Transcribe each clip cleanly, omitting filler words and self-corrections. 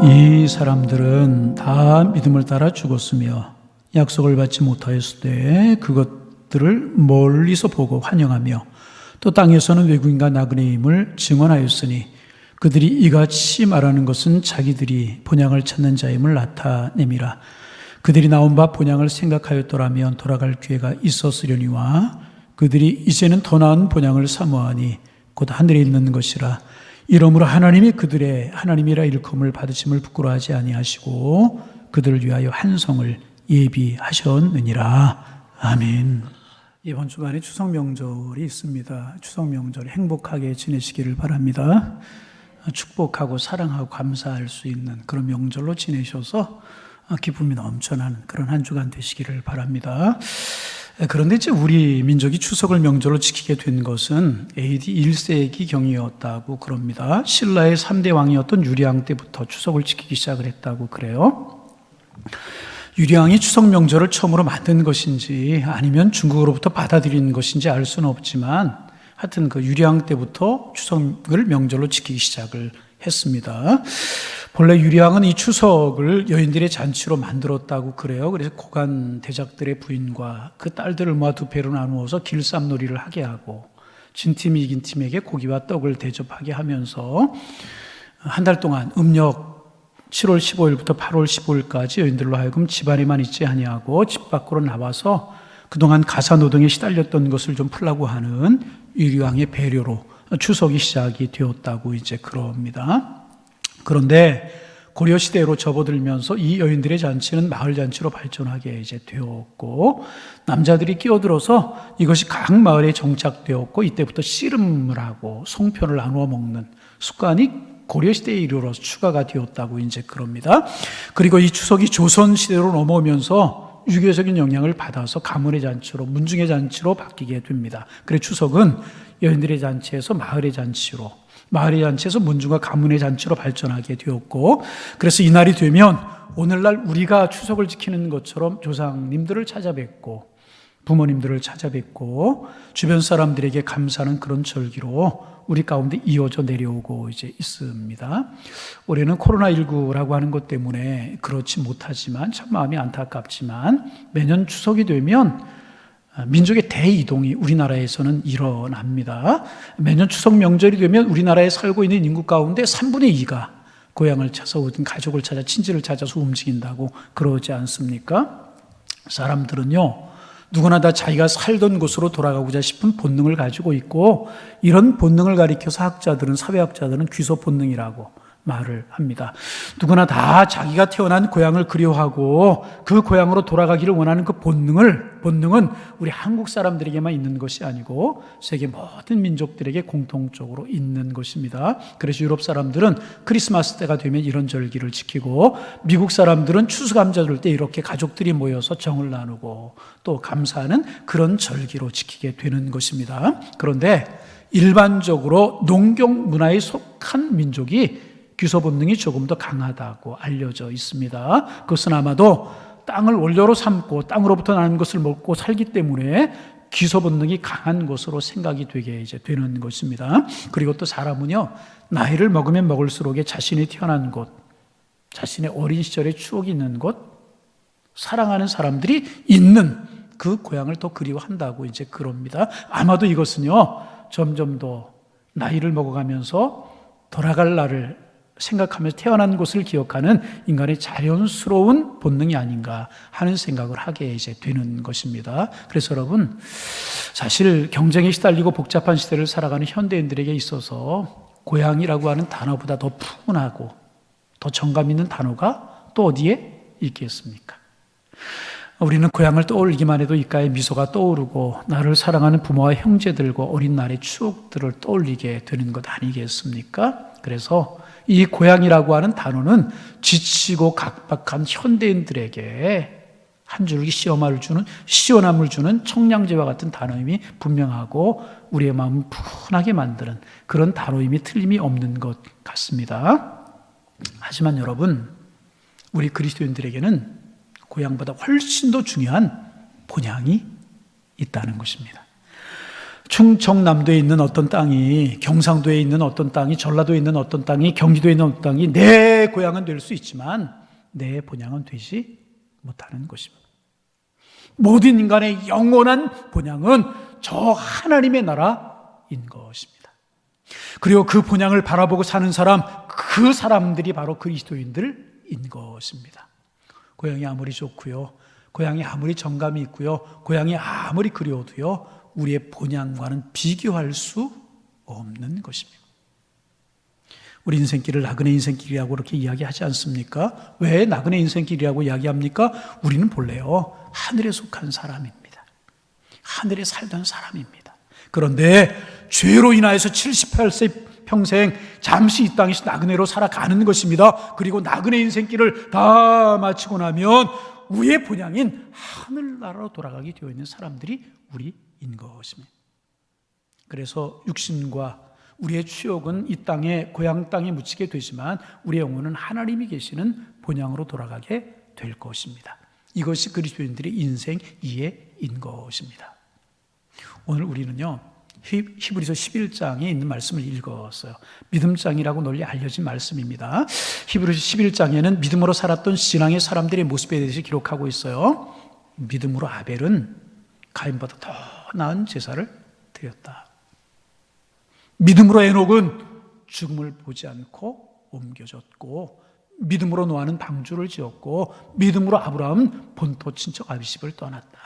이 사람들은 다 믿음을 따라 죽었으며 약속을 받지 못하였을 때 그것들을 멀리서 보고 환영하며 또 땅에서는 외국인과 나그네임을 증언하였으니 그들이 이같이 말하는 것은 자기들이 본향을 찾는 자임을 나타냄이라. 그들이 나온 바 본향을 생각하였더라면 돌아갈 기회가 있었으려니와 그들이 이제는 더 나은 본향을 사모하니 곧 하늘에 있는 것이라. 이러므로 하나님이 그들의 하나님이라 일컬음을 받으심을 부끄러워하지 아니하시고 그들을 위하여 한 성을 예비하셨느니라. 아멘. 이번 주간에 추석 명절이 있습니다. 추석 명절 행복하게 지내시기를 바랍니다. 축복하고 사랑하고 감사할 수 있는 그런 명절로 지내셔서 기쁨이 넘쳐나는 그런 한 주간 되시기를 바랍니다. 그런데 이제 우리 민족이 추석을 명절로 지키게 된 것은 AD 1세기 경이었다고 그럽니다. 신라의 3대 왕이었던 유리왕 때부터 추석을 지키기 시작을 했다고 그래요. 유리왕이 추석 명절을 처음으로 만든 것인지 아니면 중국으로부터 받아들인 것인지 알 수는 없지만 하여튼 그 유리왕 때부터 추석을 명절로 지키기 시작을 했습니다. 본래 유리왕은 이 추석을 여인들의 잔치로 만들었다고 그래요. 그래서 고관 대작들의 부인과 그 딸들을 모아 두 배로 나누어서 길쌈놀이를 하게 하고 진 팀이 이긴 팀에게 고기와 떡을 대접하게 하면서 한 달 동안 음력 7월 15일부터 8월 15일까지 여인들로 하여금 집안에만 있지 아니하고 집 밖으로 나와서 그동안 가사노동에 시달렸던 것을 좀 풀라고 하는 유리왕의 배려로 추석이 시작이 되었다고 이제 그럽니다. 그런데 고려시대로 접어들면서 이 여인들의 잔치는 마을 잔치로 발전하게 이제 되었고 남자들이 끼어들어서 이것이 각 마을에 정착되었고 이때부터 씨름을 하고 송편을 나누어 먹는 습관이 고려시대에 이르러서 추가가 되었다고 이제 그럽니다. 그리고 이 추석이 조선시대로 넘어오면서 유교적인 영향을 받아서 가문의 잔치로 문중의 잔치로 바뀌게 됩니다. 그래서 추석은 여인들의 잔치에서 마을의 잔치로 마을의 잔치에서 문중과 가문의 잔치로 발전하게 되었고 그래서 이날이 되면 오늘날 우리가 추석을 지키는 것처럼 조상님들을 찾아뵙고 부모님들을 찾아뵙고 주변 사람들에게 감사하는 그런 절기로 우리 가운데 이어져 내려오고 이제 있습니다. 올해는 코로나19라고 하는 것 때문에 그렇지 못하지만 참 마음이 안타깝지만 매년 추석이 되면 민족의 대이동이 우리나라에서는 일어납니다. 매년 추석 명절이 되면 우리나라에 살고 있는 인구 가운데 3분의 2가 고향을 찾아서 가족을 찾아 친지를 찾아서 움직인다고 그러지 않습니까? 사람들은요 누구나 다 자기가 살던 곳으로 돌아가고자 싶은 본능을 가지고 있고 이런 본능을 가리켜서 학자들은 사회학자들은 귀소 본능이라고 말을 합니다. 누구나 다 자기가 태어난 고향을 그리워하고 그 고향으로 돌아가기를 원하는 그 본능은 우리 한국 사람들에게만 있는 것이 아니고 세계 모든 민족들에게 공통적으로 있는 것입니다. 그래서 유럽 사람들은 크리스마스 때가 되면 이런 절기를 지키고 미국 사람들은 추수감사절 때 이렇게 가족들이 모여서 정을 나누고 또 감사하는 그런 절기로 지키게 되는 것입니다. 그런데 일반적으로 농경 문화에 속한 민족이 귀소 본능이 조금 더 강하다고 알려져 있습니다. 그것은 아마도 땅을 원료로 삼고 땅으로부터 나는 것을 먹고 살기 때문에 귀소 본능이 강한 것으로 생각이 되게 이제 되는 것입니다. 그리고 또 사람은요 나이를 먹으면 먹을수록 자신이 태어난 곳, 자신의 어린 시절의 추억이 있는 곳, 사랑하는 사람들이 있는 그 고향을 더 그리워한다고 이제 그럽니다. 아마도 이것은요 점점 더 나이를 먹어가면서 돌아갈 날을 생각하면서 태어난 곳을 기억하는 인간의 자연스러운 본능이 아닌가 하는 생각을 하게 이제 되는 것입니다. 그래서 여러분, 사실 경쟁에 시달리고 복잡한 시대를 살아가는 현대인들에게 있어서 고향이라고 하는 단어보다 더 푸근하고 더 정감 있는 단어가 또 어디에 있겠습니까? 우리는 고향을 떠올리기만 해도 입가에 미소가 떠오르고 나를 사랑하는 부모와 형제들과 어린 날의 추억들을 떠올리게 되는 것 아니겠습니까? 그래서 이 고향이라고 하는 단어는 지치고 각박한 현대인들에게 한 줄기 시원함을 주는 청량제와 같은 단어임이 분명하고 우리의 마음을 푸근하게 만드는 그런 단어임이 틀림이 없는 것 같습니다. 하지만 여러분, 우리 그리스도인들에게는 고향보다 훨씬 더 중요한 본향이 있다는 것입니다. 충청남도에 있는 어떤 땅이, 경상도에 있는 어떤 땅이, 전라도에 있는 어떤 땅이, 경기도에 있는 어떤 땅이 내 고향은 될 수 있지만 내 본향은 되지 못하는 것입니다. 모든 인간의 영원한 본향은 저 하나님의 나라인 것입니다. 그리고 그 본향을 바라보고 사는 사람, 그 사람들이 바로 그리스도인들인 것입니다. 고향이 아무리 좋고요, 고향이 아무리 정감이 있고요, 고향이 아무리 그리워도요, 우리의 본향과는 비교할 수 없는 것입니다. 우리 인생길을 나그네 인생길이라고 그렇게 이야기하지 않습니까? 왜 나그네 인생길이라고 이야기합니까? 우리는 본래요, 하늘에 속한 사람입니다. 하늘에 살던 사람입니다. 그런데 죄로 인하여서 78세 평생 잠시 이 땅에서 나그네로 살아가는 것입니다. 그리고 나그네 인생길을 다 마치고 나면 우리의 본향인 하늘나라로 돌아가게 되어 있는 사람들이 우리인 것입니다. 그래서 육신과 우리의 추억은 이 땅에, 고향 땅에 묻히게 되지만 우리의 영혼은 하나님이 계시는 본향으로 돌아가게 될 것입니다. 이것이 그리스도인들의 인생 이해인 것입니다. 오늘 우리는요, 히브리서 11장에 있는 말씀을 읽었어요. 믿음장이라고 널리 알려진 말씀입니다. 히브리서 11장에는 믿음으로 살았던 신앙의 사람들의 모습에 대해서 기록하고 있어요. 믿음으로 아벨은 가인보다 더 나은 제사를 드렸다. 믿음으로 에녹은 죽음을 보지 않고 옮겨졌고, 믿음으로 노아는 방주를 지었고, 믿음으로 아브라함은 본토 친척 아비십을 떠났다.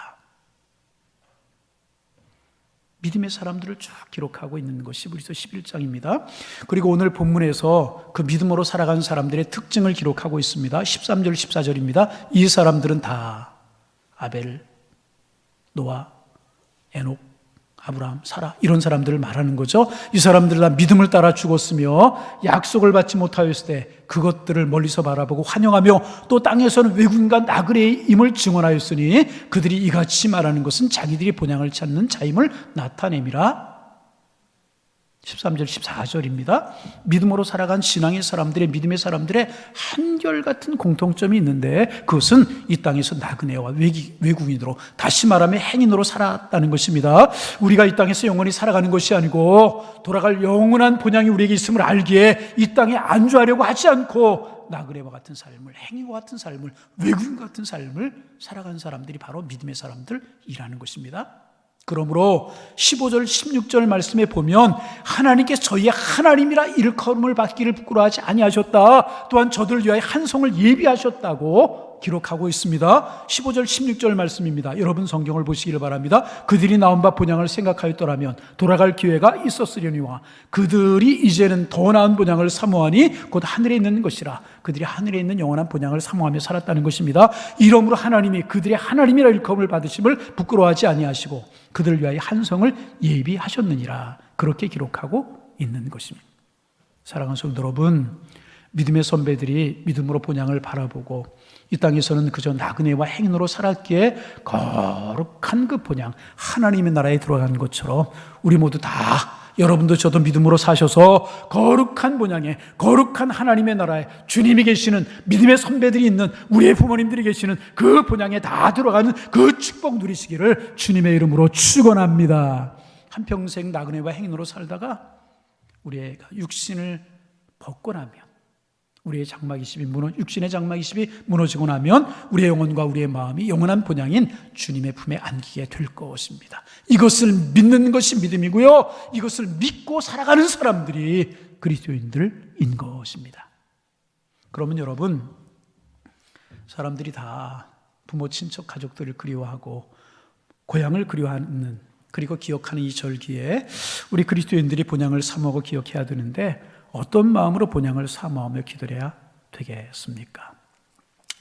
믿음의 사람들을 쭉 기록하고 있는 것이 히브리서 11장입니다. 그리고 오늘 본문에서 그 믿음으로 살아간 사람들의 특징을 기록하고 있습니다. 13절, 14절입니다. 이 사람들은 다 아벨, 노아, 에녹, 아브라함, 사라, 이런 사람들을 말하는 거죠. 이 사람들 다 믿음을 따라 죽었으며 약속을 받지 못하였을 때 그것들을 멀리서 바라보고 환영하며 또 땅에서는 외국인과 나그네임을 증언하였으니 그들이 이같이 말하는 것은 자기들이 본향을 찾는 자임을 나타냄이라. 13절, 14절입니다. 믿음으로 살아간 신앙의 사람들의, 믿음의 사람들의 한결같은 공통점이 있는데 그것은 이 땅에서 나그네와 외국인으로, 다시 말하면 행인으로 살았다는 것입니다. 우리가 이 땅에서 영원히 살아가는 것이 아니고 돌아갈 영원한 본향이 우리에게 있음을 알기에 이 땅에 안주하려고 하지 않고 나그네와 같은 삶을, 행인과 같은 삶을, 외국인 같은 삶을 살아간 사람들이 바로 믿음의 사람들이라는 것입니다. 그러므로 15절 16절 말씀에 보면 하나님께서 저희의 하나님이라 일컬음을 받기를 부끄러워하지 아니하셨다, 또한 저들을 위하여 한 성을 예비하셨다고 기록하고 있습니다. 15절 16절 말씀입니다. 여러분 성경을 보시기를 바랍니다. 그들이 나온 바 본향을 생각하였더라면 돌아갈 기회가 있었으려니와 그들이 이제는 더 나은 본향을 사모하니 곧 하늘에 있는 것이라. 그들이 하늘에 있는 영원한 본향을 사모하며 살았다는 것입니다. 이러므로 하나님이 그들의 하나님이라 일컬음을 받으심을 부끄러워하지 아니하시고 그들을 위하여 한 성을 예비하셨느니라. 그렇게 기록하고 있는 것입니다. 사랑하는 성도 여러분, 믿음의 선배들이 믿음으로 본향을 바라보고 이 땅에서는 그저 나그네와 행인으로 살았기에 거룩한 그 본향, 하나님의 나라에 들어간 것처럼 우리 모두 다, 여러분도 저도 믿음으로 사셔서 거룩한 본향에, 거룩한 하나님의 나라에, 주님이 계시는, 믿음의 선배들이 있는, 우리의 부모님들이 계시는 그 본향에 다 들어가는 그 축복 누리시기를 주님의 이름으로 축원합니다. 한평생 나그네와 행인으로 살다가 우리의 육신을 벗고 나면, 우리의 육신의 장막 20이 무너지고 나면 우리의 영혼과 우리의 마음이 영원한 본향인 주님의 품에 안기게 될 것입니다. 이것을 믿는 것이 믿음이고요, 이것을 믿고 살아가는 사람들이 그리스도인들인 것입니다. 그러면 여러분, 사람들이 다 부모, 친척, 가족들을 그리워하고 고향을 그리워하는, 그리고 기억하는 이 절기에 우리 그리스도인들이 본향을 사모하고 기억해야 되는데 어떤 마음으로 본향을 사모하며 기도해야 되겠습니까?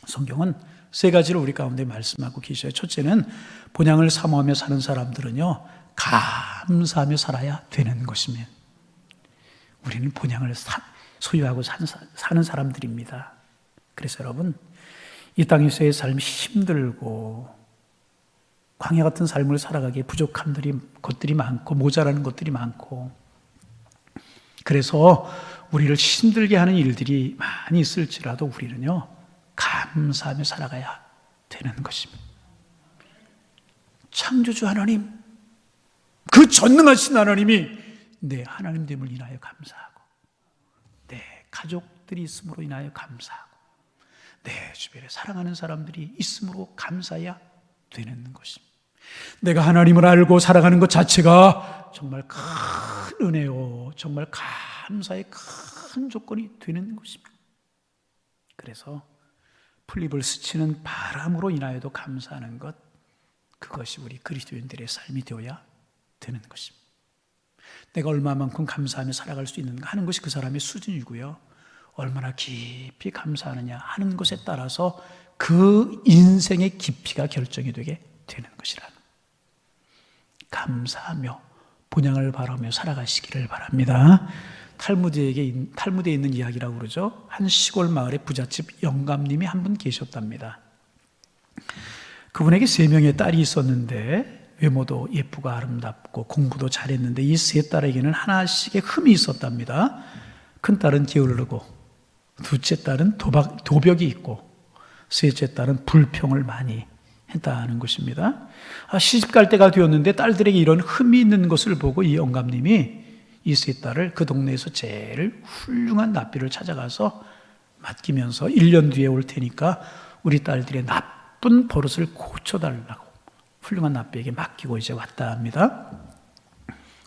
성경은 세 가지를 우리 가운데 말씀하고 계셔요. 첫째는 본향을 사모하며 사는 사람들은요, 감사하며 살아야 되는 것입니다. 우리는 본향을 소유하고 사는 사람들입니다. 그래서 여러분, 이 땅에서의 삶이 힘들고 광야 같은 삶을 살아가기에 부족한 것들이 많고 모자라는 것들이 많고, 그래서 우리를 힘들게 하는 일들이 많이 있을지라도 우리는요, 감사하며 살아가야 되는 것입니다. 창조주 하나님, 그 전능하신 하나님이 내 하나님됨을 인하여 감사하고, 내 가족들이 있음으로 인하여 감사하고, 내 주변에 사랑하는 사람들이 있음으로 감사해야 되는 것입니다. 내가 하나님을 알고 살아가는 것 자체가 정말 큰 은혜요, 정말 감사의 큰 조건이 되는 것입니다. 그래서 풀잎을 스치는 바람으로 인하여도 감사하는 것, 그것이 우리 그리스도인들의 삶이 되어야 되는 것입니다. 내가 얼마만큼 감사하며 살아갈 수 있는가 하는 것이 그 사람의 수준이고요, 얼마나 깊이 감사하느냐 하는 것에 따라서 그 인생의 깊이가 결정이 되게 되는 것이라는, 감사하며 본향을 바라며 살아가시기를 바랍니다. 탈무드에 있는 이야기라고 그러죠. 한 시골 마을에 부잣집 영감님이 한 분 계셨답니다. 그분에게 3명의 딸이 있었는데 외모도 예쁘고 아름답고 공부도 잘했는데 이 3딸에게는 하나씩의 흠이 있었답니다. 큰 딸은 게으르고, 둘째 딸은 도벽이 있고, 셋째 딸은 불평을 많이 했다는 것입니다. 시집 갈 때가 되었는데 딸들에게 이런 흠이 있는 것을 보고 이 영감님이 이 3딸을 그 동네에서 제일 훌륭한 납비를 찾아가서 맡기면서 1년 뒤에 올 테니까 우리 딸들의 나쁜 버릇을 고쳐달라고 훌륭한 납비에게 맡기고 이제 왔다 합니다.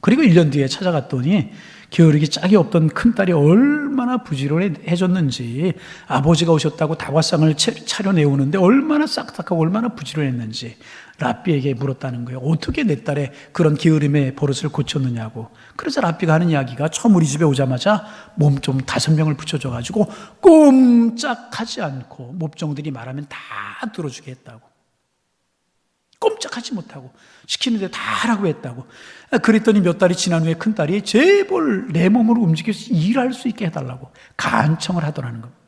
그리고 1년 뒤에 찾아갔더니 게으르기 짝이 없던 큰딸이 얼마나 부지런해졌는지, 아버지가 오셨다고 다과상을 차려내오는데 얼마나 싹싹하고 얼마나 부지런했는지 랍비에게 물었다는 거예요. 어떻게 내 딸의 그런 게으름의 버릇을 고쳤느냐고. 그래서 랍비가 하는 이야기가, 처음 우리 집에 오자마자 몸 좀 5명을 붙여줘가지고 꼼짝하지 않고 몹종들이 말하면 다 들어주게 했다고. 꼼짝하지 못하고 시키는 대로 다 하라고 했다고. 그랬더니 몇 달이 지난 후에 큰딸이 제발 내 몸으로 움직여서 일할 수 있게 해달라고 간청을 하더라는 겁니다.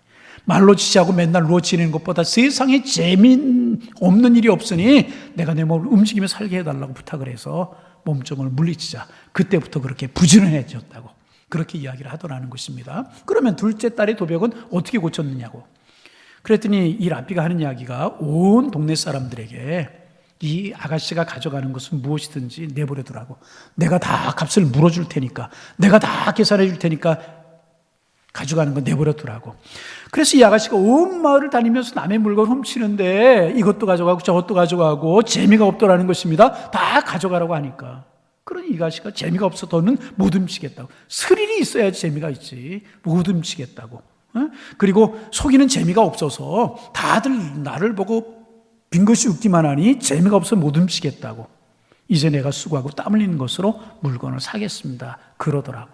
말로 지지하고 맨날 누워 지내는 것보다 세상에 재미없는 일이 없으니 내가 내 몸을 움직이며 살게 해달라고 부탁을 해서 몸종을 물리치자 그때부터 그렇게 부지런해졌다고 그렇게 이야기를 하더라는 것입니다. 그러면 둘째 딸의 도벽은 어떻게 고쳤느냐고. 그랬더니 이 랍비가 하는 이야기가, 온 동네 사람들에게 이 아가씨가 가져가는 것은 무엇이든지 내버려두라고, 내가 다 값을 물어줄 테니까, 내가 다 계산해 줄 테니까 가져가는 거 내버려두라고. 그래서 이 아가씨가 온 마을을 다니면서 남의 물건 훔치는데 이것도 가져가고 저것도 가져가고 재미가 없더라는 것입니다. 다 가져가라고 하니까. 그러니 이 아가씨가 재미가 없어서는 못 훔치겠다고. 스릴이 있어야지 재미가 있지, 못 훔치겠다고. 그리고 속이는 재미가 없어서 다들 나를 보고 빈 것이 웃기만 하니 재미가 없어 못 훔치겠다고. 이제 내가 수고하고 땀 흘리는 것으로 물건을 사겠습니다. 그러더라고.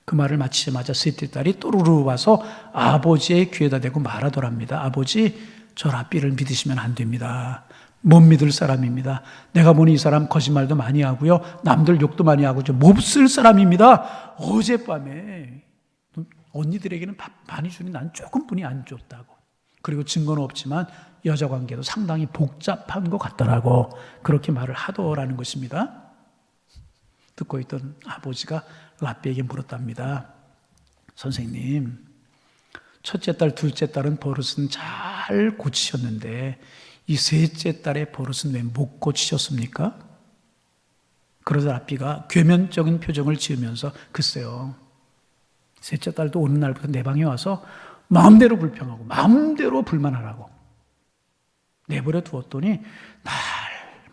그 말을 마치자마자 셋째 딸이 또르르 와서 아버지의 귀에다 대고 말하더랍니다. 아버지, 저 랍비를 믿으시면 안 됩니다. 못 믿을 사람입니다. 내가 보니 이 사람 거짓말도 많이 하고요, 남들 욕도 많이 하고 좀 몹쓸 사람입니다. 어젯밤에 언니들에게는 밥 많이 주니 난 조금뿐이 안 줬다고. 그리고 증거는 없지만 여자 관계도 상당히 복잡한 것 같더라고. 그렇게 말을 하더라는 것입니다. 듣고 있던 아버지가 랍비에게 물었답니다. 선생님, 첫째 딸, 둘째 딸은 버릇은 잘 고치셨는데 이 셋째 딸의 버릇은 왜 못 고치셨습니까? 그러자 랍비가 괴면적인 표정을 지으면서, 글쎄요, 셋째 딸도 오는 날부터 내 방에 와서 마음대로 불평하고 마음대로 불만하라고 내버려 두었더니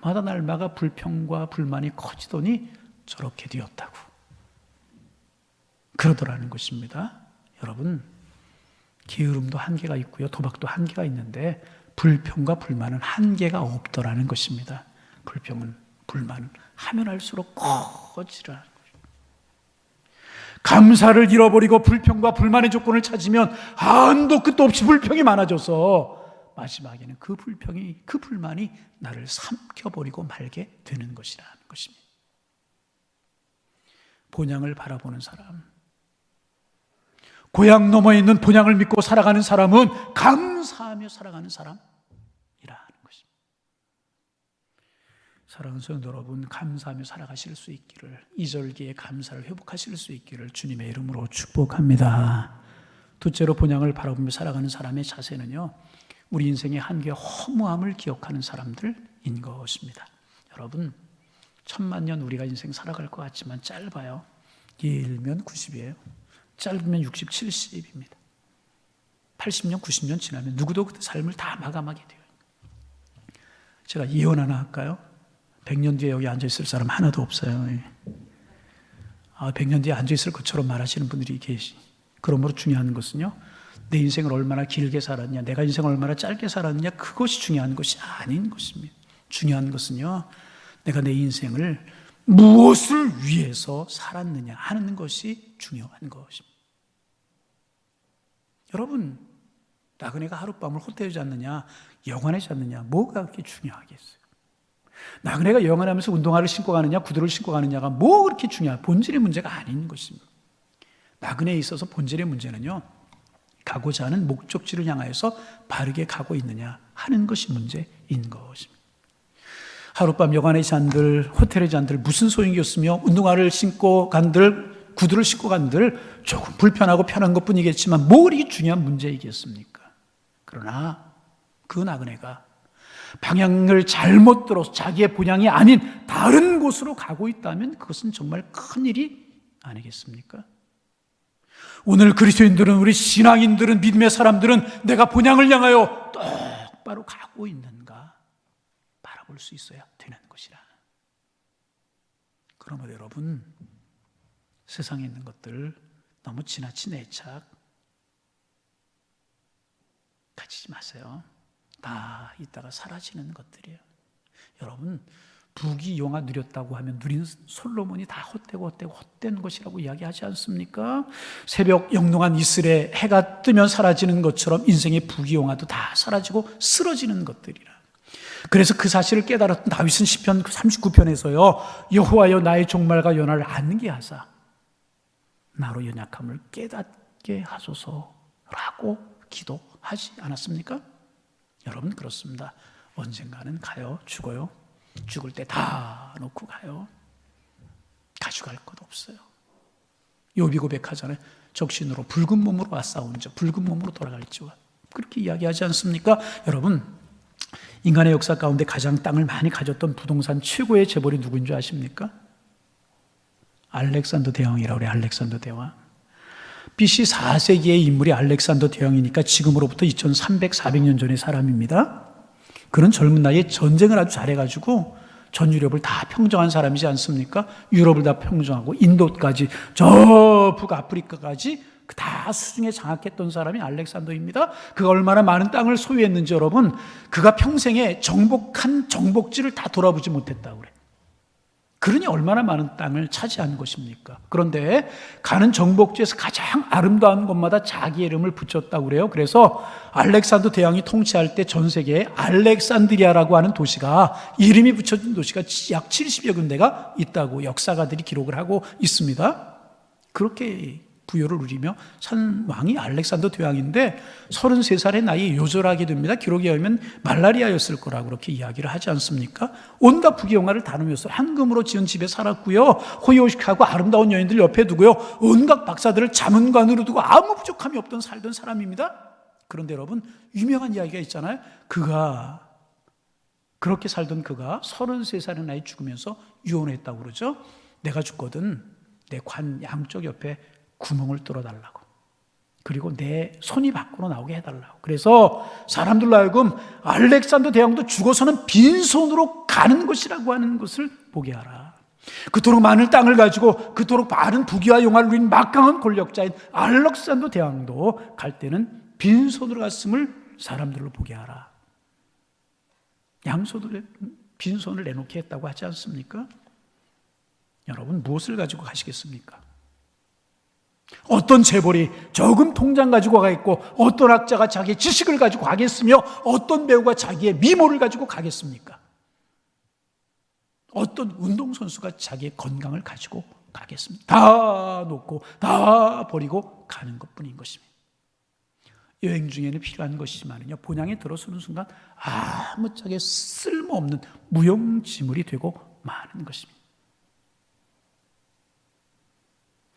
날마다 불평과 불만이 커지더니 저렇게 되었다고 그러더라는 것입니다. 여러분, 게으름도 한계가 있고요, 도박도 한계가 있는데 불평과 불만은 한계가 없더라는 것입니다. 불평은, 불만은 하면 할수록 커지라는 거예요. 감사를 잃어버리고 불평과 불만의 조건을 찾으면 한도 끝도 없이 불평이 많아져서 마지막에는 그 불평이, 그 불만이 나를 삼켜버리고 말게 되는 것이라는 것입니다. 본향을 바라보는 사람, 고향 너머에 있는 본향을 믿고 살아가는 사람은 감사하며 살아가는 사람이라는 것입니다. 사랑하는 성도 여러분, 감사하며 살아가실 수 있기를, 이절기에 감사를 회복하실 수 있기를 주님의 이름으로 축복합니다. 둘째로 본향을 바라보며 살아가는 사람의 자세는요, 우리 인생의 한계 허무함을 기억하는 사람들인 것입니다. 여러분, 천만 년 우리가 인생 살아갈 것 같지만 짧아요. 길면 90이에요. 짧으면 60, 70입니다. 80년, 90년 지나면 누구도 그때 삶을 다 마감하게 돼요. 제가 예언 하나 할까요? 100년 뒤에 여기 앉아있을 사람 하나도 없어요. 100년 뒤에 앉아있을 것처럼 말하시는 분들이 계시. 그러므로 중요한 것은요, 내 인생을 얼마나 길게 살았냐, 내가 인생을 얼마나 짧게 살았느냐, 그것이 중요한 것이 아닌 것입니다. 중요한 것은요, 내가 내 인생을 무엇을 위해서 살았느냐 하는 것이 중요한 것입니다. 여러분, 나그네가 하룻밤을 호텔에 잤느냐, 영안에 잤느냐, 뭐가 그렇게 중요하겠어요? 나그네가 영안하면서 운동화를 신고 가느냐, 구두를 신고 가느냐가 뭐 그렇게 중요해요? 본질의 문제가 아닌 것입니다. 나그네에 있어서 본질의 문제는요, 가고자 하는 목적지를 향하여서 바르게 가고 있느냐 하는 것이 문제인 것입니다. 하룻밤 여관에 잔들, 호텔에 잔들 무슨 소용이었으며, 운동화를 신고 간들, 구두를 신고 간들 조금 불편하고 편한 것뿐이겠지만 뭐 그리 중요한 문제이겠습니까? 그러나 그 나그네가 방향을 잘못 들어서 자기의 본향이 아닌 다른 곳으로 가고 있다면 그것은 정말 큰일이 아니겠습니까? 오늘 그리스도인들은, 우리 신앙인들은, 믿음의 사람들은 내가 본향을 향하여 똑바로 가고 있는가 바라볼 수 있어야 되는 것이라. 그러므로 여러분, 세상에 있는 것들 너무 지나친 애착 가지지 마세요. 다 이따가 사라지는 것들이에요. 여러분, 부귀영화 누렸다고 하면 누린 솔로몬이 다 헛된 것이라고 이야기하지 않습니까? 새벽 영롱한 이슬에 해가 뜨면 사라지는 것처럼 인생의 부귀영화도 다 사라지고 쓰러지는 것들이라. 그래서 그 사실을 깨달았던 다윗은 시편 39편에서요, 여호와여 나의 종말과 연하를 안게 하사 나로 연약함을 깨닫게 하소서라고 기도하지 않았습니까? 여러분, 그렇습니다. 언젠가는 가요. 죽어요. 죽을 때 다 놓고 가요. 가져갈 것 없어요. 욥이 고백하잖아요. 적신으로 붉은 몸으로 왔사온 자 붉은 몸으로 돌아갈지와, 그렇게 이야기하지 않습니까? 여러분, 인간의 역사 가운데 가장 땅을 많이 가졌던 부동산 최고의 재벌이 누구인 줄 아십니까? 알렉산더 대왕이라고 그래요. 알렉산더 대왕. BC 4세기의 인물이 알렉산더 대왕이니까 지금으로부터 2300, 400년 전의 사람입니다. 그는 젊은 나이에 전쟁을 아주 잘해가지고 전 유럽을 다 평정한 사람이지 않습니까? 유럽을 다 평정하고 인도까지, 저 북아프리카까지 다 수중에 장악했던 사람이 알렉산더입니다. 그가 얼마나 많은 땅을 소유했는지 여러분, 그가 평생에 정복한 정복지를 다 돌아보지 못했다고 그래요. 그러니 얼마나 많은 땅을 차지한 것입니까? 그런데 가는 정복지에서 가장 아름다운 곳마다 자기 이름을 붙였다고 그래요. 그래서 알렉산더 대왕이 통치할 때 전 세계에 알렉산드리아라고 하는 도시가, 이름이 붙여진 도시가 약 70여 군데가 있다고 역사가들이 기록을 하고 있습니다. 그렇게 부여를 누리며 산 왕이 알렉산더 대왕인데 33살의 나이에 요절하게 됩니다. 기록에 의하면 말라리아였을 거라고 그렇게 이야기를 하지 않습니까? 온갖 부귀영화를 다루면서 황금으로 지은 집에 살았고요, 호의호식하고 아름다운 여인들 옆에 두고요, 온갖 박사들을 자문관으로 두고 아무 부족함이 없던 살던 사람입니다. 그런데 여러분, 유명한 이야기가 있잖아요. 그렇게 살던 그가 33살의 나이에 죽으면서 유언했다고 그러죠. 내가 죽거든 내 관 양쪽 옆에 구멍을 뚫어달라고, 그리고 내 손이 밖으로 나오게 해달라고. 그래서 사람들로 하여금 알렉산더 대왕도 죽어서는 빈손으로 가는 것이라고 하는 것을 보게 하라. 그토록 많은 땅을 가지고 그토록 많은 부귀와 영화를 누린 막강한 권력자인 알렉산더 대왕도 갈 때는 빈손으로 갔음을 사람들로 보게 하라. 양손으로 빈손을 내놓게 했다고 하지 않습니까? 여러분, 무엇을 가지고 가시겠습니까? 어떤 재벌이 적은 통장 가지고 가겠고, 어떤 학자가 자기의 지식을 가지고 가겠으며, 어떤 배우가 자기의 미모를 가지고 가겠습니까? 어떤 운동선수가 자기의 건강을 가지고 가겠습니까? 다 놓고 다 버리고 가는 것뿐인 것입니다. 여행 중에는 필요한 것이지만요, 본향에 들어서는 순간 아무짝에 쓸모없는 무용지물이 되고 마는 것입니다.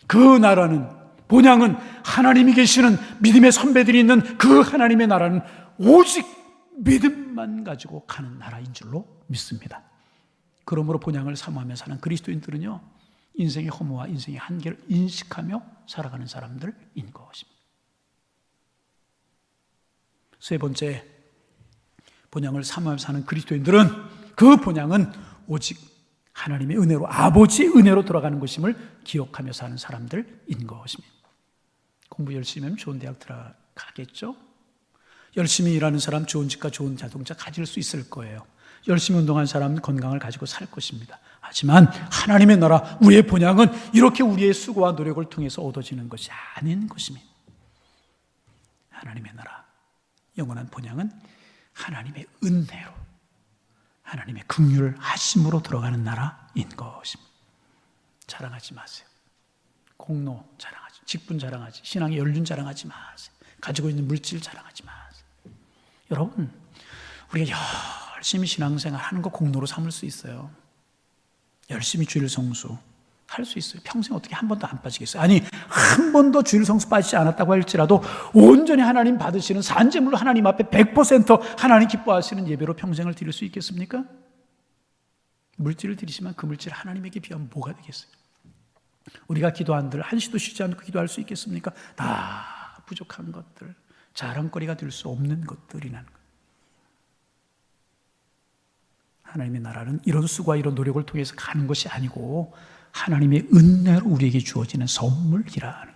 그 나라는, 본향은 하나님이 계시는 믿음의 선배들이 있는 그 하나님의 나라는 오직 믿음만 가지고 가는 나라인 줄로 믿습니다. 그러므로 본향을 사모하며 사는 그리스도인들은요, 인생의 허무와 인생의 한계를 인식하며 살아가는 사람들인 것입니다. 세 번째, 본향을 사모하며 사는 그리스도인들은 그 본향은 오직 하나님의 은혜로, 아버지의 은혜로 돌아가는 것임을 기억하며 사는 사람들인 것입니다. 공부 열심히 하면 좋은 대학 들어가겠죠? 열심히 일하는 사람 좋은 집과 좋은 자동차 가질 수 있을 거예요. 열심히 운동한 사람은 건강을 가지고 살 것입니다. 하지만 하나님의 나라, 우리의 본향은 이렇게 우리의 수고와 노력을 통해서 얻어지는 것이 아닌 것입니다. 하나님의 나라, 영원한 본향은 하나님의 은혜로, 하나님의 긍휼 하심으로 들어가는 나라인 것입니다. 자랑하지 마세요. 공로 자랑하지, 직분 자랑하지, 신앙의 연륜 자랑하지 마세요. 가지고 있는 물질 자랑하지 마세요. 여러분, 우리가 열심히 신앙생활 하는 거 공로로 삼을 수 있어요. 열심히 주일 성수 할 수 있어요. 평생 어떻게 한 번도 안 빠지겠어요? 아니, 한 번도 주일 성수 빠지지 않았다고 할지라도 온전히 하나님 받으시는 산재물로 하나님 앞에 100% 하나님 기뻐하시는 예배로 평생을 드릴 수 있겠습니까? 물질을 드리지만 그 물질 하나님에게 비하면 뭐가 되겠어요? 우리가 기도한들 한시도 쉬지 않고 기도할 수 있겠습니까? 다 부족한 것들, 자랑거리가 될 수 없는 것들이라는 것. 하나님의 나라는 이런 수고와 이런 노력을 통해서 가는 것이 아니고 하나님의 은혜로 우리에게 주어지는 선물이라는,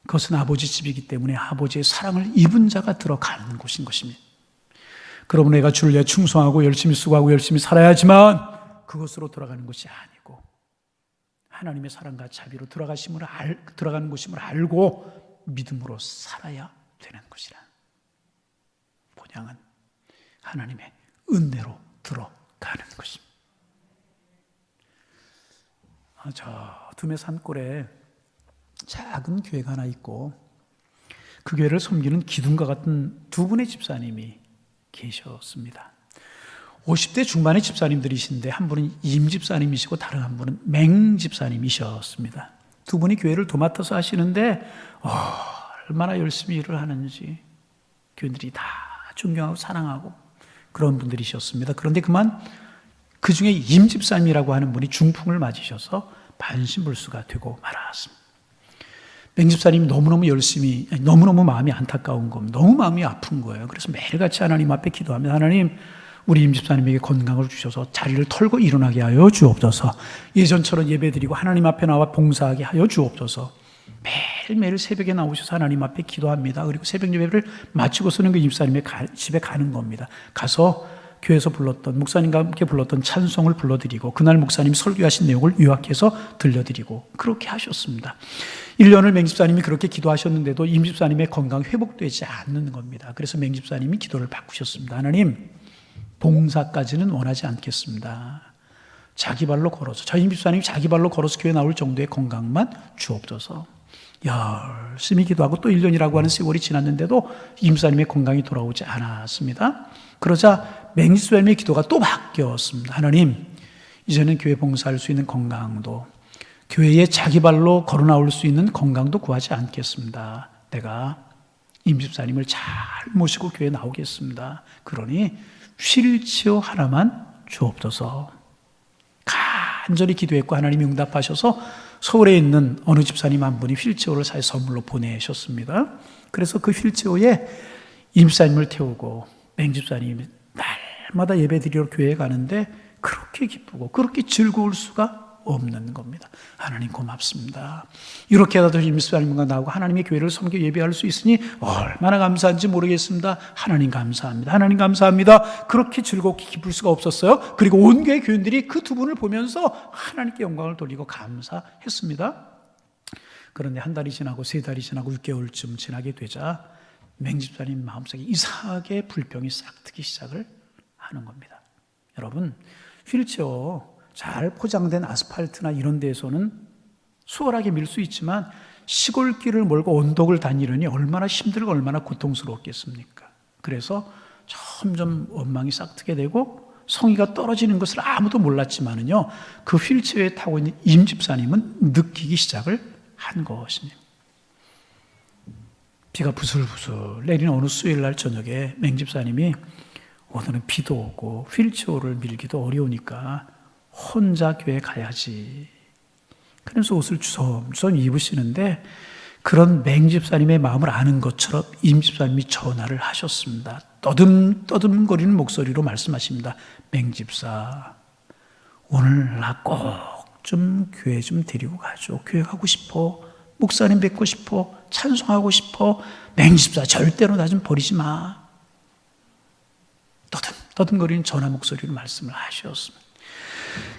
그것은 아버지 집이기 때문에 아버지의 사랑을 입은 자가 들어가는 곳인 것입니다. 그러므로 내가 주를 위해 충성하고 열심히 수고하고 열심히 살아야지만 그것으로 돌아가는 것이 아니고 하나님의 사랑과 자비로 들어가는 것임을 알고 믿음으로 살아야 되는 것이라. 본향은 하나님의 은혜로 들어가는 것입니다. 저 두메 산골에 작은 교회가 하나 있고 그 교회를 섬기는 기둥과 같은 두 분의 집사님이 계셨습니다. 50대 중반의 집사님들이신데 한 분은 임 집사님이시고 다른 한 분은 맹 집사님이셨습니다. 두 분이 교회를 도맡아서 하시는데 얼마나 열심히 일을 하는지 교인들이 다 존경하고 사랑하고 그런 분들이셨습니다. 그런데 그만 그 중에 임 집사님이라고 하는 분이 중풍을 맞으셔서 반신불수가 되고 말았습니다. 맹 집사님이 너무너무 마음이 안타까운 겁니다. 너무 마음이 아픈 거예요. 그래서 매일같이 하나님 앞에 기도하며 하나님, 우리 임 집사님에게 건강을 주셔서 자리를 털고 일어나게 하여 주옵소서. 예전처럼 예배드리고 하나님 앞에 나와 봉사하게 하여 주옵소서. 매일매일 새벽에 나오셔서 하나님 앞에 기도합니다. 그리고 새벽 예배를 마치고서는 그 임 집사님의 집에 가는 겁니다. 가서 교회에서 불렀던, 목사님과 함께 불렀던 찬송을 불러드리고 그날 목사님이 설교하신 내용을 요약해서 들려드리고 그렇게 하셨습니다. 1년을 맹집사님이 그렇게 기도하셨는데도 임 집사님의 건강이 회복되지 않는 겁니다. 그래서 맹집사님이 기도를 바꾸셨습니다. 하나님, 봉사까지는 원하지 않겠습니다. 자기 발로 걸어서, 저희 임 집사님이 자기 발로 걸어서 교회 나올 정도의 건강만 주옵소서. 열심히 기도하고 또 1년이라고 하는 세월이 지났는데도 임 집사님의 건강이 돌아오지 않았습니다. 그러자 맹집사님의 기도가 또 바뀌었습니다. 하나님, 이제는 교회 봉사할 수 있는 건강도, 교회에 자기 발로 걸어 나올 수 있는 건강도 구하지 않겠습니다. 내가 임 집사님을 잘 모시고 교회에 나오겠습니다. 그러니 휠체어 하나만 주옵소서. 간절히 기도했고 하나님이 응답하셔서 서울에 있는 어느 집사님 한 분이 휠체어를 사서 선물로 보내셨습니다. 그래서 그 휠체어에 임 집사님을 태우고 맹 집사님이 날마다 예배드리러 교회에 가는데 그렇게 기쁘고 그렇게 즐거울 수가 없는 겁니다. 하나님 고맙습니다. 이렇게라도 임 집사님과 나오고 하나님의 교회를 섬겨 예배할 수 있으니 얼마나 감사한지 모르겠습니다. 하나님 감사합니다. 하나님 감사합니다. 그렇게 즐겁게 기쁠 수가 없었어요. 그리고 온 교회 교인들이 그 두 분을 보면서 하나님께 영광을 돌리고 감사했습니다. 그런데 한 달이 지나고 세 달이 지나고 6개월쯤 지나게 되자 맹 집사님 마음속에 이상하게 불병이 싹트기 시작을 하는 겁니다. 여러분, 휠체어 잘 포장된 아스팔트나 이런 데에서는 수월하게 밀 수 있지만 시골길을 몰고 언덕을 다니려니 얼마나 힘들고 얼마나 고통스럽겠습니까? 그래서 점점 원망이 싹트게 되고 성의가 떨어지는 것을 아무도 몰랐지만은요, 그 휠체어에 타고 있는 임 집사님은 느끼기 시작을 한 것입니다. 비가 부슬부슬 내리는 어느 수요일 날 저녁에 맹 집사님이 오늘은 비도 오고 휠체어를 밀기도 어려우니까 혼자 교회 가야지. 그래서 옷을 주섬주섬 입으시는데 그런 맹집사님의 마음을 아는 것처럼 임집사님이 전화를 하셨습니다. 떠듬떠듬거리는 목소리로 말씀하십니다. 맹집사, 오늘 나 꼭 좀 교회 좀 데리고 가줘. 교회 가고 싶어. 목사님 뵙고 싶어. 찬송하고 싶어. 맹집사 절대로 나 좀 버리지 마. 떠듬거리는 전화 목소리로 말씀을 하셨습니다.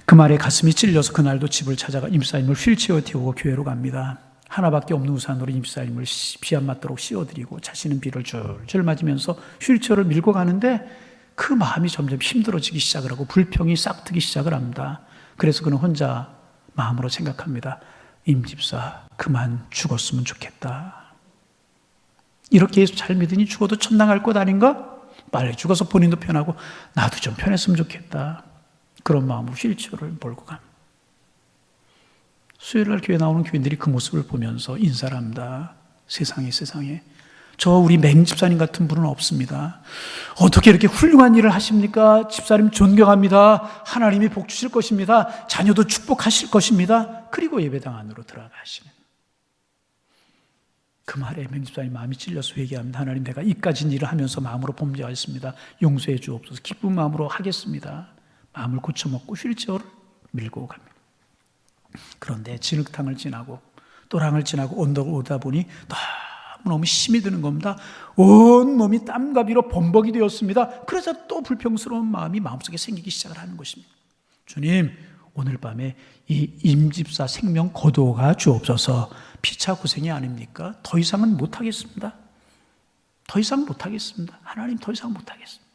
그 말에 가슴이 찔려서 그날도 집을 찾아가 임사님을 휠체어 태우고 교회로 갑니다. 하나밖에 없는 우산으로 임사님을 비 안 맞도록 씌워드리고 자신은 비를 줄줄 맞으면서 휠체어를 밀고 가는데 그 마음이 점점 힘들어지기 시작을 하고 불평이 싹트기 시작을 합니다. 그래서 그는 혼자 마음으로 생각합니다. 임집사 그만 죽었으면 좋겠다. 이렇게 예수 잘 믿으니 죽어도 천당 갈 것 아닌가? 빨리 죽어서 본인도 편하고 나도 좀 편했으면 좋겠다. 그런 마음으로 휠체어를 몰고 갑니다. 수요일날 교회 나오는 교인들이 그 모습을 보면서 인사를 합니다. 세상에 저 우리 맹집사님 같은 분은 없습니다. 어떻게 이렇게 훌륭한 일을 하십니까? 집사님 존경합니다. 하나님이 복 주실 것입니다. 자녀도 축복하실 것입니다. 그리고 예배당 안으로 들어가시는 그 말에 맹집사님 마음이 찔려서 회개합니다. 하나님, 내가 이까진 일을 하면서 마음으로 범죄하였습니다. 용서해 주옵소서. 기쁜 마음으로 하겠습니다. 마음을 고쳐먹고 휠체어를 밀고 갑니다. 그런데 진흙탕을 지나고 또랑을 지나고 언덕을 오다 보니 너무 힘이 드는 겁니다. 온 몸이 땀가비로 범벅이 되었습니다. 그래서 또 불평스러운 마음이 마음속에 생기기 시작을 하는 것입니다. 주님, 오늘 밤에 이 임집사 생명 거두어가 주옵소서. 피차 고생이 아닙니까? 더 이상은 못하겠습니다. 더 이상 못하겠습니다. 하나님, 더 이상 못하겠습니다.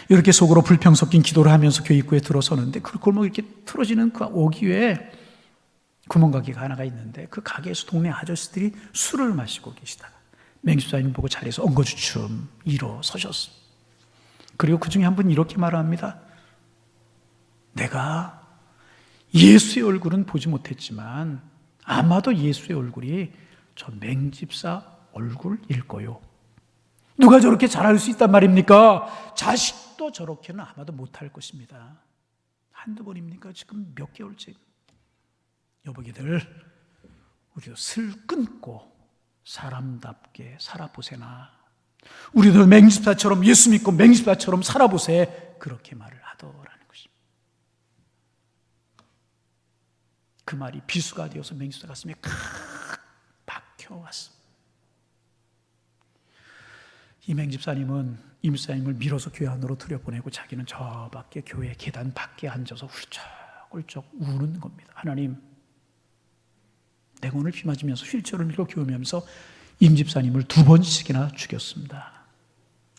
이렇게 속으로 불평 섞인 기도를 하면서 교회 입구에 들어서는데 그 골목 이렇게 틀어지는 그 오기에 구멍가게가 하나가 있는데 그 가게에서 동네 아저씨들이 술을 마시고 계시다가 맹집사님 보고 자리에서 엉거주춤 일어서셨습니다. 그리고 그 중에 한 분이 이렇게 말합니다. 내가 예수의 얼굴은 보지 못했지만 아마도 예수의 얼굴이 저 맹집사 얼굴일 거요. 누가 저렇게 잘할 수 있단 말입니까? 자식도 저렇게는 아마도 못할 것입니다. 한두 번입니까? 지금 몇 개월째. 여보기들, 우리도 슬 끊고 사람답게 살아보세나. 우리도 맹집사처럼 예수 믿고 맹집사처럼 살아보세. 그렇게 말을 하더라는 것입니다. 그 말이 비수가 되어서 맹집사 가슴에 칵 박혀왔습니다. 이 맹집사님은 임집사님을 밀어서 교회 안으로 들여보내고 자기는 저 밖에 교회 계단 밖에 앉아서 훌쩍훌쩍 우는 겁니다. 하나님, 내가 오늘 비 맞으면서 휠체어를 밀고 교회 오면서 임집사님을 2번씩이나 죽였습니다.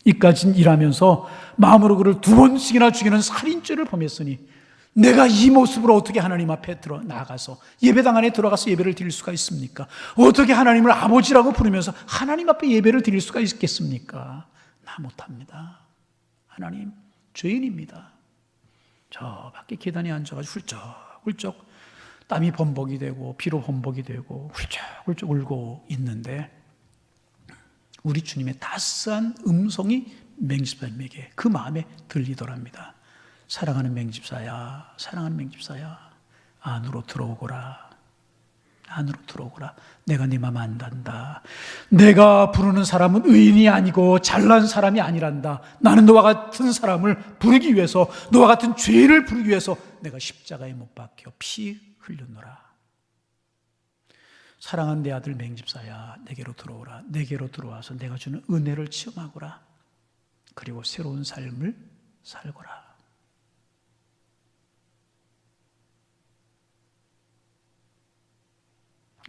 이까진 일하면서 마음으로 그를 2번씩이나 죽이는 살인죄를 범했으니 내가 이 모습으로 어떻게 하나님 앞에 나가서 예배당 안에 들어가서 예배를 드릴 수가 있습니까? 어떻게 하나님을 아버지라고 부르면서 하나님 앞에 예배를 드릴 수가 있겠습니까? 나 못합니다. 하나님, 죄인입니다. 저 밖에 계단에 앉아가지고 훌쩍훌쩍 땀이 범벅이 되고 피로 범벅이 되고 훌쩍훌쩍 울고 있는데 우리 주님의 따스한 음성이 맹집사님에게 그 마음에 들리더랍니다. 사랑하는 맹집사야, 사랑하는 맹집사야, 안으로 들어오거라. 안으로 들어오거라. 내가 네 마음 안단다. 내가 부르는 사람은 의인이 아니고 잘난 사람이 아니란다. 나는 너와 같은 사람을 부르기 위해서, 너와 같은 죄를 부르기 위해서 내가 십자가에 못 박혀 피 흘렸노라. 사랑하는 내 아들 맹집사야, 내게로 들어오라. 내게로 들어와서 내가 주는 은혜를 체험하거라. 그리고 새로운 삶을 살거라.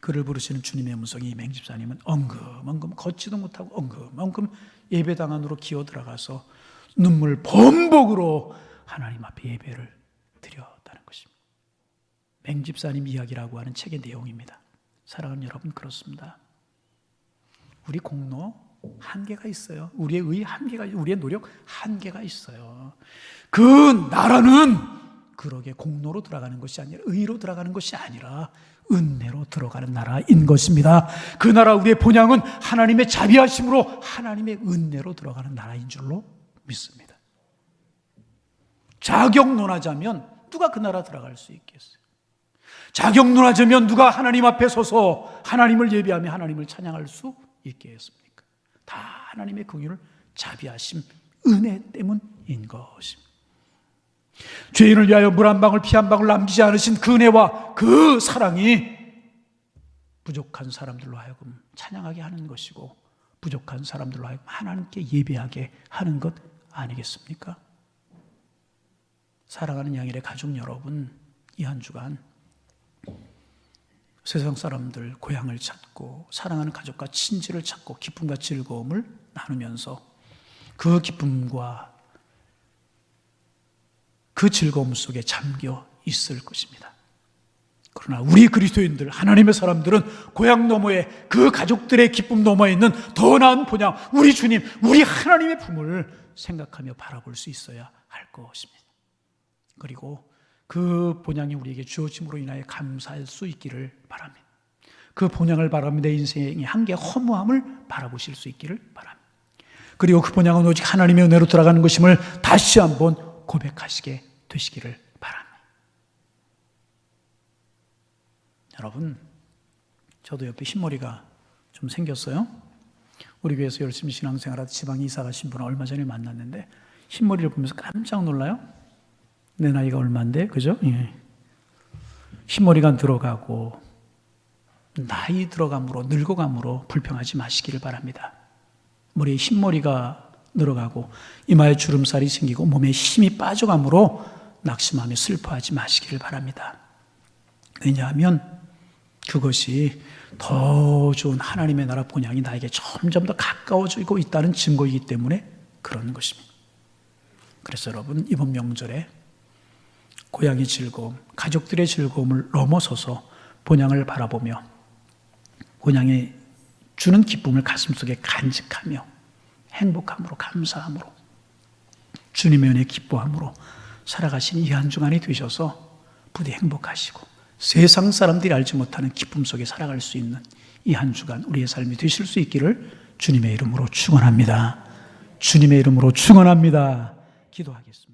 그를 부르시는 주님의 음성이 맹집사님은 엉금엉금 걷지도 못하고 엉금엉금 예배당 안으로 기어 들어가서 눈물 범벅으로 하나님 앞에 예배를 드렸다는 것입니다. 맹집사님 이야기라고 하는 책의 내용입니다. 사랑하는 여러분, 그렇습니다. 우리 공로 한계가 있어요. 우리의 의 한계가, 우리의 노력 한계가 있어요. 그 나라는 그러게 공로로 들어가는 것이 아니라, 의로 들어가는 것이 아니라 은혜로 들어가는 나라인 것입니다. 그 나라, 우리의 본향은 하나님의 자비하심으로 하나님의 은혜로 들어가는 나라인 줄로 믿습니다. 자격론하자면 누가 그 나라 들어갈 수 있겠어요? 자격론하자면 누가 하나님 앞에 서서 하나님을 예배하며 하나님을 찬양할 수 있겠습니까? 다 하나님의 긍휼을 자비하심, 은혜 때문인 것입니다. 죄인을 위하여 물 한 방울 피 한 방울 남기지 않으신 그 은혜와 그 사랑이 부족한 사람들로 하여금 찬양하게 하는 것이고, 부족한 사람들로 하여금 하나님께 예배하게 하는 것 아니겠습니까? 사랑하는 양일의 가족 여러분, 이 한 주간 세상 사람들 고향을 찾고 사랑하는 가족과 친지를 찾고 기쁨과 즐거움을 나누면서 그 기쁨과 그 즐거움 속에 잠겨 있을 것입니다. 그러나 우리 그리스도인들, 하나님의 사람들은 고향 너머에, 그 가족들의 기쁨 너머에 있는 더 나은 본향, 우리 주님, 우리 하나님의 품을 생각하며 바라볼 수 있어야 할 것입니다. 그리고 그 본향이 우리에게 주어짐으로 인하여 감사할 수 있기를 바랍니다. 그 본향을 바라며 내 인생의 한계 허무함을 바라보실 수 있기를 바랍니다. 그리고 그 본향은 오직 하나님의 은혜로 들어가는 것임을 다시 한번 고백하시게 되시기를 바랍니다. 여러분, 저도 옆에 흰머리가 좀 생겼어요. 우리 교회에서 열심히 신앙생활하다 지방에 이사 가신 분을 얼마 전에 만났는데 흰머리를 보면서 깜짝 놀라요. 내 나이가 얼마인데, 그죠? 예. 흰머리가 들어가고 나이 들어감으로, 늙어감으로 불평하지 마시기를 바랍니다. 머리에 흰머리가 늘어가고 이마에 주름살이 생기고 몸에 힘이 빠져감으로 낙심하며 슬퍼하지 마시기를 바랍니다. 왜냐하면 그것이 더 좋은 하나님의 나라 본향이 나에게 점점 더 가까워지고 있다는 증거이기 때문에 그런 것입니다. 그래서 여러분, 이번 명절에 고향의 즐거움, 가족들의 즐거움을 넘어서서 본향을 바라보며 본향이 주는 기쁨을 가슴속에 간직하며 행복함으로, 감사함으로, 주님의 은혜 기뻐함으로 살아가신 이 한 주간이 되셔서 부디 행복하시고 세상 사람들이 알지 못하는 기쁨 속에 살아갈 수 있는 이 한 주간 우리의 삶이 되실 수 있기를 주님의 이름으로 축원합니다. 주님의 이름으로 축원합니다. 기도하겠습니다.